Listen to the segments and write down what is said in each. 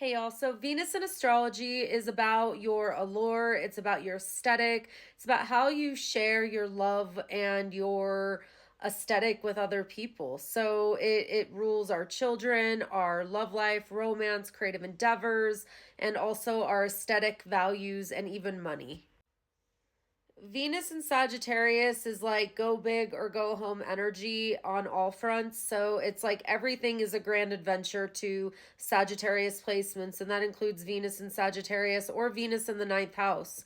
Hey, y'all. So, Venus in astrology is about your allure, it's about your aesthetic, it's about how you share your love and your aesthetic with other people. So, it rules our children, our love life, romance, creative endeavors, and also our aesthetic values and even money. Venus in Sagittarius is like go big or go home energy on all fronts. So it's like everything is a grand adventure to Sagittarius placements, and that includes Venus in Sagittarius or Venus in the ninth house.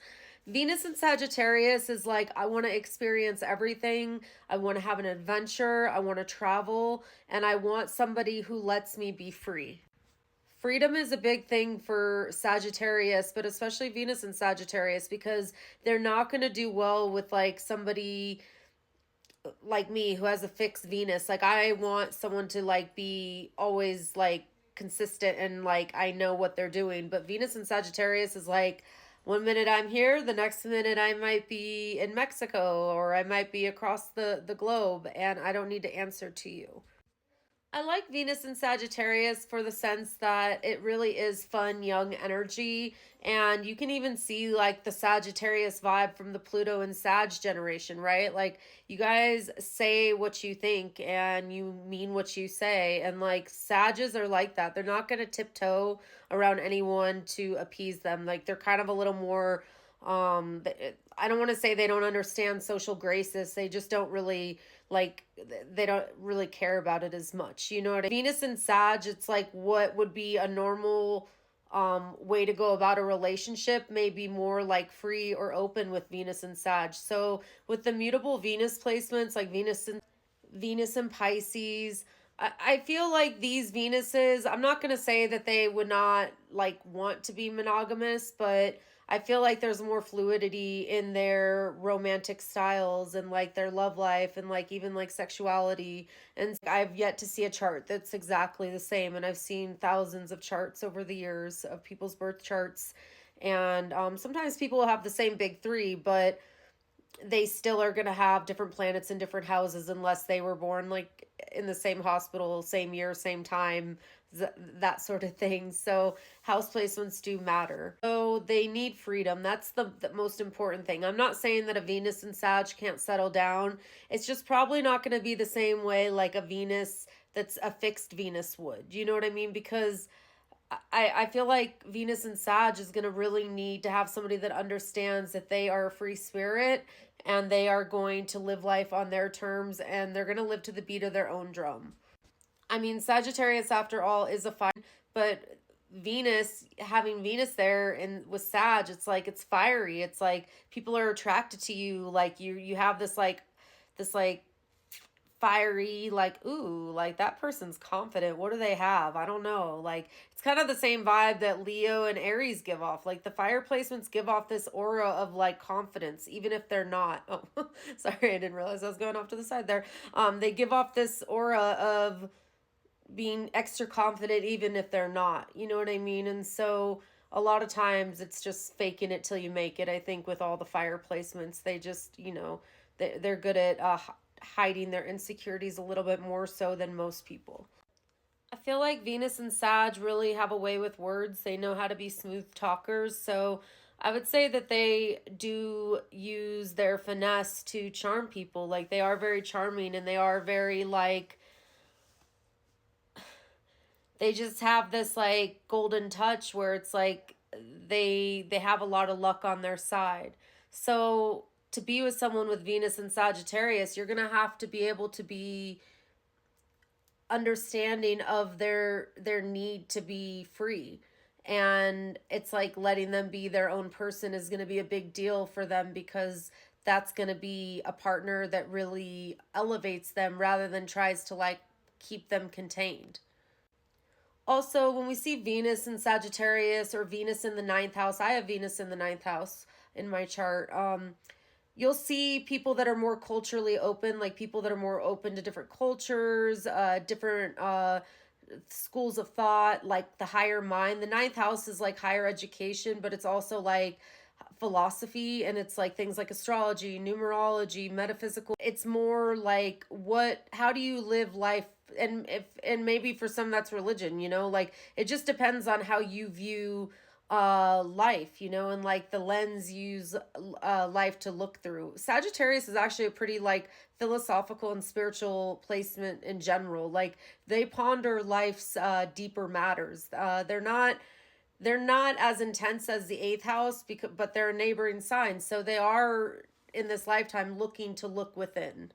Venus in Sagittarius is like, I want to experience everything. I want to have an adventure. I want to travel. And I want somebody who lets me be free. Freedom is a big thing for Sagittarius, but especially Venus and Sagittarius, because they're not going to do well with like somebody like me who has a fixed Venus. Like I want someone to like be always like consistent and like I know what they're doing. But Venus and Sagittarius is like one minute I'm here, the next minute I might be in Mexico or I might be across the globe and I don't need to answer to you. I like Venus in Sagittarius for the sense that it really is fun, young energy. And you can even see like the Sagittarius vibe from the Pluto and Sag generation, right? Like you guys say what you think and you mean what you say. And like Sages are like that. They're not going to tiptoe around anyone to appease them. Like they're kind of a little more I don't want to say they don't understand social graces. They just don't really like they don't really care about it as much. You know what I mean? Venus and Sag, it's like what would be a normal way to go about a relationship may be more like free or open with Venus and Sag. So with the mutable Venus placements like Venus and Pisces, I feel like these Venuses, I'm not going to say that they would not like want to be monogamous, but I feel like there's more fluidity in their romantic styles and like their love life and like even like sexuality. And I've yet to see a chart that's exactly the same. And I've seen thousands of charts over the years of people's birth charts. And sometimes people have the same big three, but they still are going to have different planets in different houses unless they were born like in the same hospital, same year, same time, that sort of thing. So house placements do matter. So they need freedom. That's the most important thing. I'm not saying that a Venus and Sag can't settle down. It's just probably not going to be the same way like a Venus that's a fixed Venus would. You know what I mean? Because I feel like Venus and Sag is going to really need to have somebody that understands that they are a free spirit and they are going to live life on their terms and they're going to live to the beat of their own drum. I mean, Sagittarius, after all, is a fire, but having Venus there and with Sag, it's like it's fiery. It's like people are attracted to you. Like you have this like fiery, like, ooh, like that person's confident. What do they have? I don't know. Like it's kind of the same vibe that Leo and Aries give off. Like the fire placements give off this aura of like confidence, even if they're not. Oh, sorry, I didn't realize I was going off to the side there. They give off this aura of being extra confident, even if they're not. You know what I mean? And so a lot of times it's just faking it till you make it. I think with all the fire placements, they just, they're good at hiding their insecurities a little bit more so than most people. I feel like Venus and Sag really have a way with words. They know how to be smooth talkers. So I would say that they do use their finesse to charm people. Like they are very charming and they are very like they just have this like golden touch where it's like they have a lot of luck on their side. So to be with someone with Venus and Sagittarius, you're going to have to be able to be understanding of their need to be free. And it's like letting them be their own person is going to be a big deal for them because that's going to be a partner that really elevates them rather than tries to like keep them contained. Also, when we see Venus in Sagittarius or Venus in the ninth house, I have Venus in the ninth house in my chart. You'll see people that are more culturally open, like people that are more open to different cultures, different schools of thought, like the higher mind. The ninth house is like higher education, but it's also like philosophy and it's like things like astrology, numerology, metaphysical. It's more like how do you live life and maybe for some that's religion, like it just depends on how you view life, and like the lens you use life to look through. Sagittarius is actually a pretty like philosophical and spiritual placement in general. Like they ponder life's deeper matters. They're not as intense as the eighth house, but they're a neighboring sign, so they are in this lifetime looking to look within.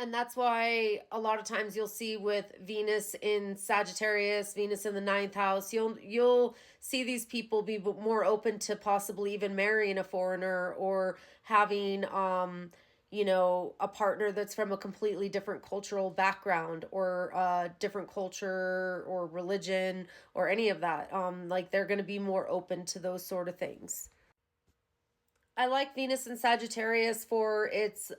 And that's why a lot of times you'll see with Venus in Sagittarius, Venus in the ninth house, you'll see these people be more open to possibly even marrying a foreigner or having a partner that's from a completely different cultural background or different culture or religion or any of that. Like they're going to be more open to those sort of things. I like Venus in Sagittarius for its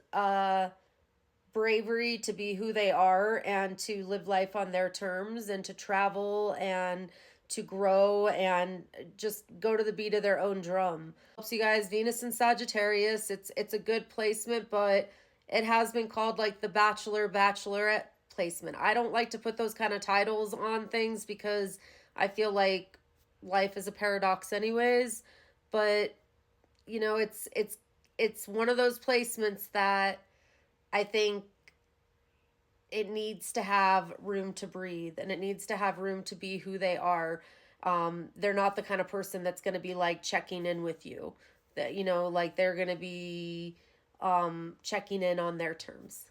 bravery to be who they are and to live life on their terms and to travel and to grow and just go to the beat of their own drum. Helps you guys. Venus and Sagittarius, it's a good placement, but it has been called like the bachelorette placement. I don't like to put those kind of titles on things because I feel like life is a paradox anyways, but it's one of those placements that I think it needs to have room to breathe and it needs to have room to be who they are. They're not the kind of person that's going to be like checking in with you. That like they're going to be checking in on their terms.